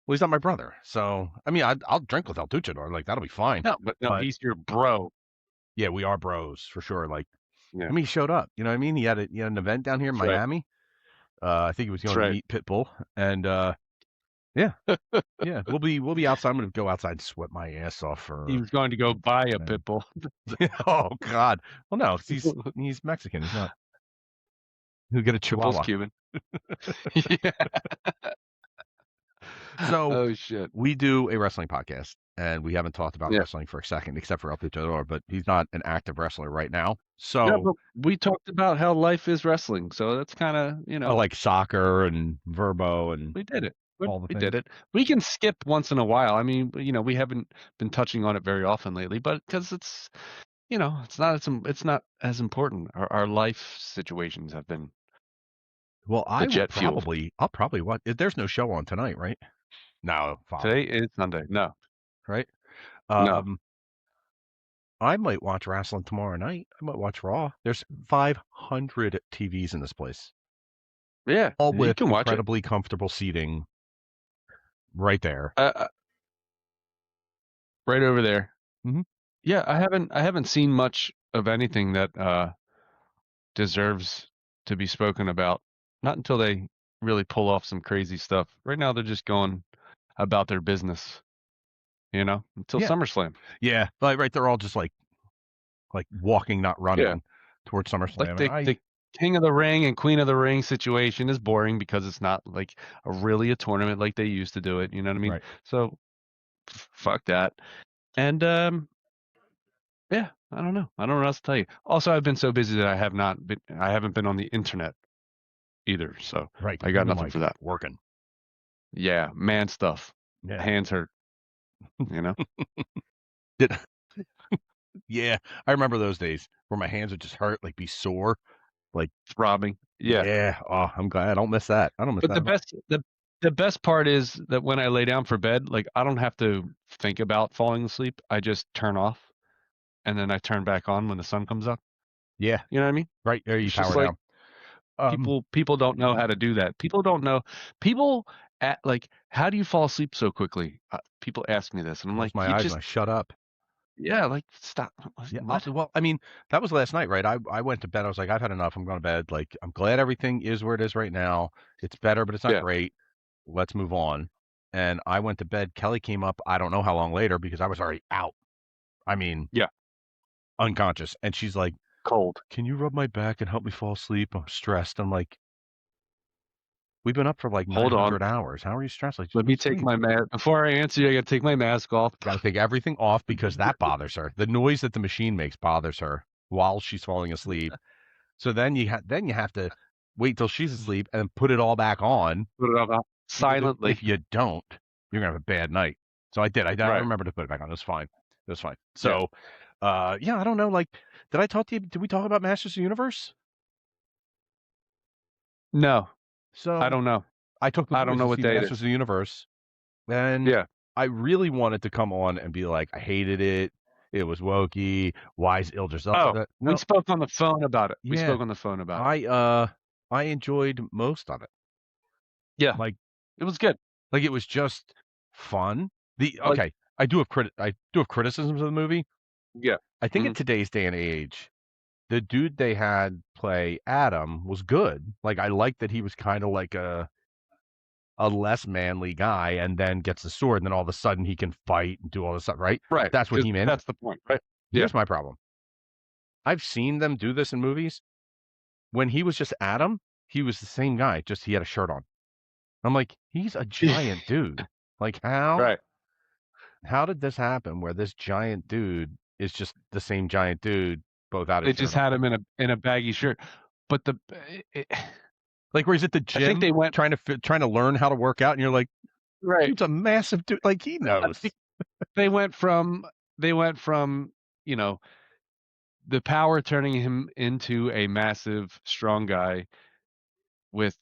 Well, he's not my brother, so I mean, I'll drink with El Duchador. Like that'll be fine. No, but he's your bro. Yeah, we are bros for sure. Like, Yeah. I mean, he showed up. You know what I mean? He had an event down here in That's right. Miami. I think he was going That's to right. meet Pitbull, and yeah, yeah, we'll be outside. I'm gonna go outside and sweat my ass off for. He was going to go buy a Man. pit bull. Oh God! Well, no, 'cause he's Mexican. He's not. He'll get a Pitbull's Chihuahua. Cuban. Yeah. So Oh shit. we do a wrestling podcast, and we haven't talked about Yeah. wrestling for a second, except for El Luchador, but he's not an active wrestler right now. So Yeah, but we talked about how life is wrestling, so that's kind of like soccer and Verbo and we did it. all the We things. did it. We can skip once in a while. I mean, we haven't been touching on it very often lately, but because it's it's not as important. Our life situations have been. Well, I'll jet fuel. probably watch. There's no show on tonight, right? No, Fox, Today is Sunday. No. right? No. I might watch wrestling tomorrow night. I might watch Raw. There's 500 TVs in this place, Yeah. all You with can watch it. incredibly comfortable seating. Right there. Right over there. Mhm. Yeah, I haven't seen much of anything that deserves to be spoken about. Not until they really pull off some crazy stuff. Right now, they're just going about their business. Until Yeah. SummerSlam. Yeah, right. They're all just like walking, not running towards SummerSlam. Like the King of the Ring and Queen of the Ring situation is boring because it's not like really a tournament like they used to do it. You know what I mean? Right. So fuck that. And yeah, I don't know. I don't know what else to tell you. Also, I've been so busy that I haven't been on the internet either. So Right. I got You've been, nothing for that. Working. Yeah, man stuff. Yeah. Hands hurt. Yeah, I remember those days where my hands would just hurt, like be sore, Throbbing. Yeah. Yeah. Oh, I'm glad I don't miss that. I don't miss But that. the best part is that when I lay down for bed, like I don't have to think about falling asleep. I just turn off and then I turn back on when the sun comes up. Yeah. You know what I mean? Right. There you It's just power like down. people don't know how to do that. People don't know. People like, how do you fall asleep so quickly? People ask me this, and I'm Close like, my you eyes just and I shut up. yeah, like stop. Yeah. What? Well, I mean, that was last night, right? I went to bed. I was like, I've had enough. I'm going to bed. Like, I'm glad everything is where it is right now. It's better, but it's not Yeah. great. Let's move on. And I went to bed. Kelly came up, I don't know how long later because I was already out. I mean, Yeah. unconscious. And she's like, Cold. can you rub my back and help me fall asleep? I'm stressed. I'm like, we've been up for like Hold on. 900 hours. How are you stressed? Like, Let me take my mask. Before I answer you, I got to take my mask off. Got to take everything off because that bothers her. The noise that the machine makes bothers her while she's falling asleep. So then you have to wait till she's asleep and put it all back on. Put it on silently. If you don't, you're gonna have a bad night. So I did. I Right. remember to put it back on. It was fine. It was fine. So, yeah, I don't know. Like, did I talk to you? Did we talk about Masters of the Universe? No, So I don't know. I took the I don't boys know to what see day it Masters is. of the Universe, and Yeah. I really wanted to come on and be like, I hated it. It was wokey. Why is Idris Elba? Oh, we spoke on the phone about it. We Yeah. spoke on the phone about it. I enjoyed most of it. Yeah. Like, it was good. Like, it was just fun. Like- Okay, I do have criticisms of the movie. Yeah. I think in today's day and age, the dude they had play Adam was good. Like, I like that he was kind of like a less manly guy, and then gets the sword, and then all of a sudden he can fight and do all this stuff. Right. Right. That's what he meant. That's the point. Right. Here's my problem. I've seen them do this in movies. When he was just Adam, he was the same guy, just he had a shirt on. I'm like, he's a giant dude. Like, how? Right. How did this happen where this giant dude is just the same giant dude, both out of They just had him in a baggy shirt. But like, where he's at the gym, I think they went trying to learn how to work out, and you're like, right. Dude's a massive dude. Like, he knows. They went from you know, the power turning him into a massive, strong guy with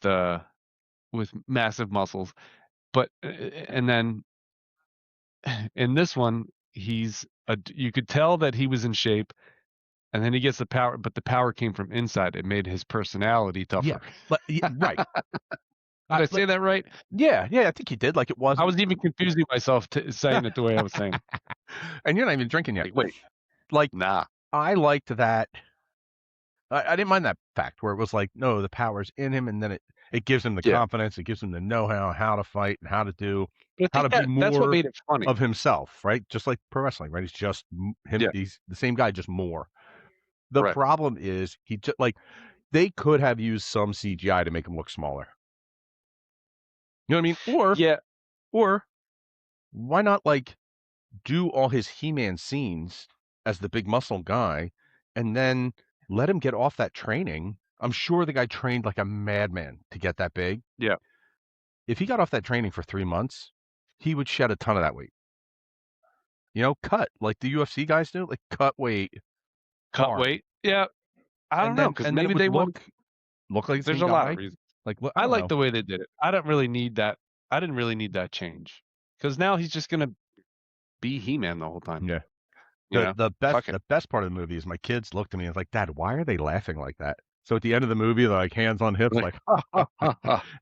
massive muscles, but and then in this one, you could tell that he was in shape, and then he gets the power, but the power came from inside. It made his personality tougher. Yeah, right. Did I say that right? Yeah, I think you did. Like, it was. I was even confusing myself saying it the way I was saying. And you're not even drinking yet. Wait. Like, nah. I liked that. I didn't mind that fact where it was like, no, the power's in him, and then it gives him the confidence, it gives him the know-how, how to fight and how to do, how to be more that's what made it funny. of himself, right? Just like pro wrestling, right? He's just him. Yeah. He's the same guy, just more. The Right. problem is he just like they could have used some CGI to make him look smaller. You know what I mean? Or why not like do all his He-Man scenes as the big muscle guy, and then let him get off that training. I'm sure the guy trained like a madman to get that big. Yeah. If he got off that training for 3 months, he would shed a ton of that weight. You know, cut like the UFC guys do, like cut weight. Cut weight. Yeah. I don't know, because maybe they look like there's a lot of reasons. Like, I like the way they did it. I don't really need that. I didn't really need that change, because now he's just gonna be He-Man the whole time. Yeah. You The best part of the movie is my kids looked at me and was like, Dad, why are they laughing like that? So at the end of the movie, they're like hands on hips, like, and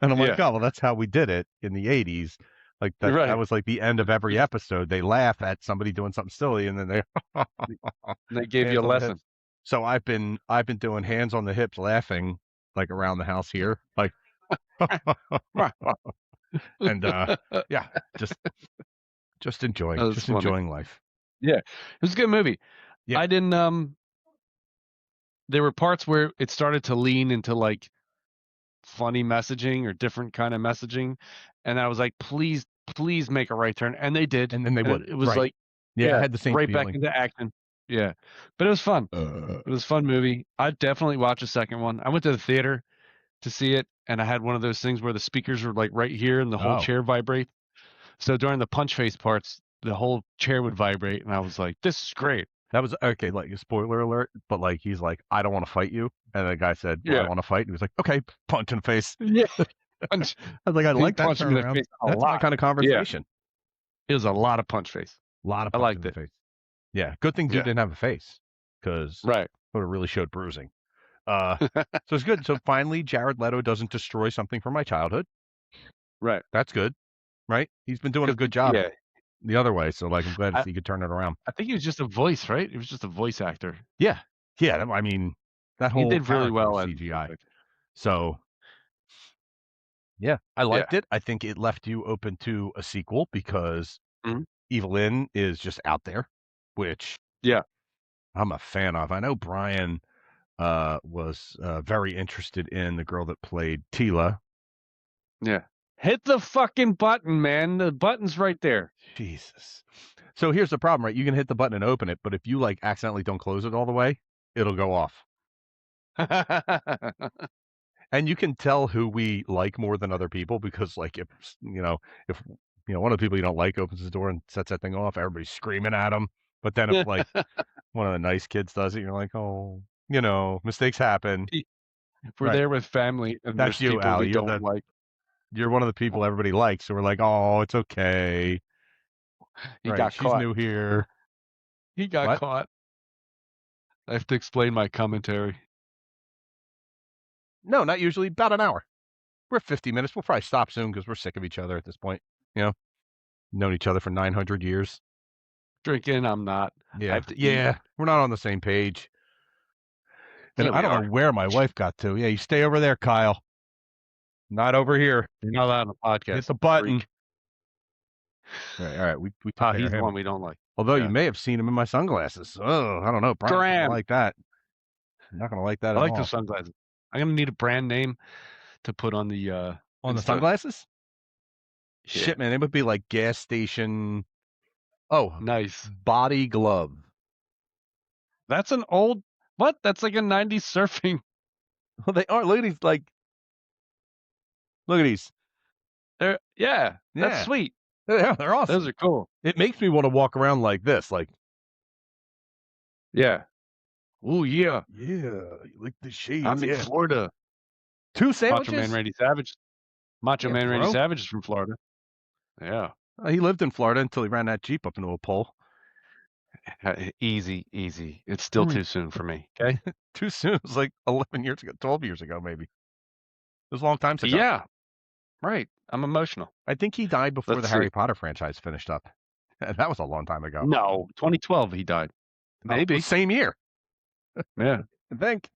I'm like, oh, well, that's how we did it in the 80s. Like that, that was like the end of every episode. They laugh at somebody doing something silly, and then they gave you a lesson. So I've been doing hands on the hips, laughing like around the house here, like, and yeah, just enjoying life. Yeah, it was a good movie. Yeah. I didn't. There were parts where it started to lean into like funny messaging or different kind of messaging, and I was like, please make a right turn, and they did, and then they would. It was like, I had the same right feeling. back into action. Yeah, but it was fun. It was a fun movie. I'd definitely watch a second one. I went to the theater to see it, and I had one of those things where the speakers were like right here, and the whole chair vibrates. So during the punch face parts, the whole chair would vibrate, and I was like, "This is great." That was okay. Like, a spoiler alert, but like he's like, "I don't want to fight you," and the guy said, "Well, I want to fight." And he was like, "Okay, punch in the face." Yeah, punch. I was like, "I like that punch him in the turnaround. face a That's lot. my kind of conversation." It was a lot of punch face. A lot of I punch liked in the it. face. Yeah, good thing dude didn't have a face, because but it really showed bruising. So it's good. So finally, Jared Leto doesn't destroy something from my childhood. Right. That's good, right? He's been doing a good job Yeah. the other way. So like, I'm glad he could turn it around. I think he was just a voice, right? He was just a voice actor. Yeah. I mean, that whole He did really character well was as CGI. So yeah, I liked it. I think it left you open to a sequel because Evelyn is just out there, which I'm a fan of. I know Brian was very interested in the girl that played Tila. Yeah. Hit the fucking button, man. The button's right there. Jesus. So here's the problem, right? You can hit the button and open it, but if you like accidentally don't close it all the way, it'll go off. And you can tell who we like more than other people because, like, if one of the people you don't like opens the door and sets that thing off, everybody's screaming at him. But then if like one of the nice kids does it, you're like, oh, mistakes happen. If we're there with family and That's there's you, people Al. we don't like. You're one of the people everybody likes, so we're like, oh, it's okay. He got She's caught. new here. He got caught. I have to explain my commentary. No, not usually. About an hour. We're 50 minutes. We'll probably stop soon because we're sick of each other at this point. Known each other for 900 years. Drinking, I'm not. Yeah. We're not on the same page. And I don't know where my wife got to. Yeah, you stay over there, Kyle. Not over here. You're not allowed on the podcast. Hit the button. All right. We took he's him. the one we don't like. Although you may have seen him in my sunglasses. Oh, I don't know. Brian's not like that. I'm not gonna like that at all. I like those sunglasses. I'm gonna need a brand name to put on the the sunglasses. Yeah. Shit, man, it would be like gas station. Oh, nice body glove. That's an old what? That's like a 90s surfing. Well, they are. Look at these. Look at these. That's sweet. Yeah, they're awesome. Those are cool. It makes me want to walk around like this, yeah. Oh yeah. Yeah, like the shades. I'm in Florida. 2 sandwiches. Macho Man Randy Savage. Randy Savage is from Florida. Yeah. He lived in Florida until he ran that Jeep up into a pole. Easy. It's still too soon for me. Okay. Too soon. It was like 11 years ago, 12 years ago, maybe. It was a long time ago. Yeah. Right. I'm emotional. I think he died before the Harry Potter franchise finished up. That was a long time ago. No, 2012 he died. Maybe. Same year. Yeah. I think.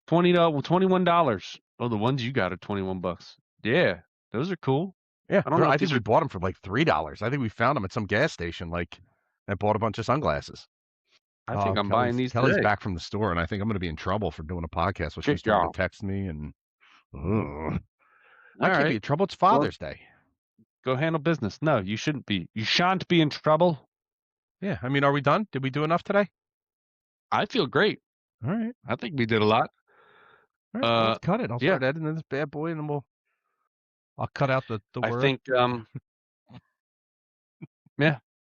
$21. Oh, the ones you got are $21. Yeah. Those are cool. Yeah. I don't know. I think we bought them for like $3. I think we found them at some gas station, and bought a bunch of sunglasses. I think I'm buying these Kelly's today. back from the store, and I think I'm going to be in trouble for doing a podcast. So she's trying to text me, and I can't be in trouble. It's Father's Day. Go handle business. No, you shouldn't be. You shan't be in trouble. Yeah. I mean, are we done? Did we do enough today? I feel great. All right. I think we did a lot. All right, let's cut it. I'll start editing this bad boy, and then I'll cut out the word. I think,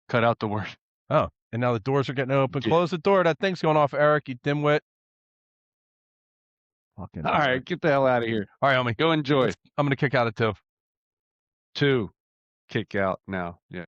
cut out the word. Oh, and now the doors are getting open. Close the door. That thing's going off, Eric, you dimwit. All right, get the hell out of here. All right, homie. Go enjoy. I'm going to kick out at 2. 2. Kick out now. Yeah.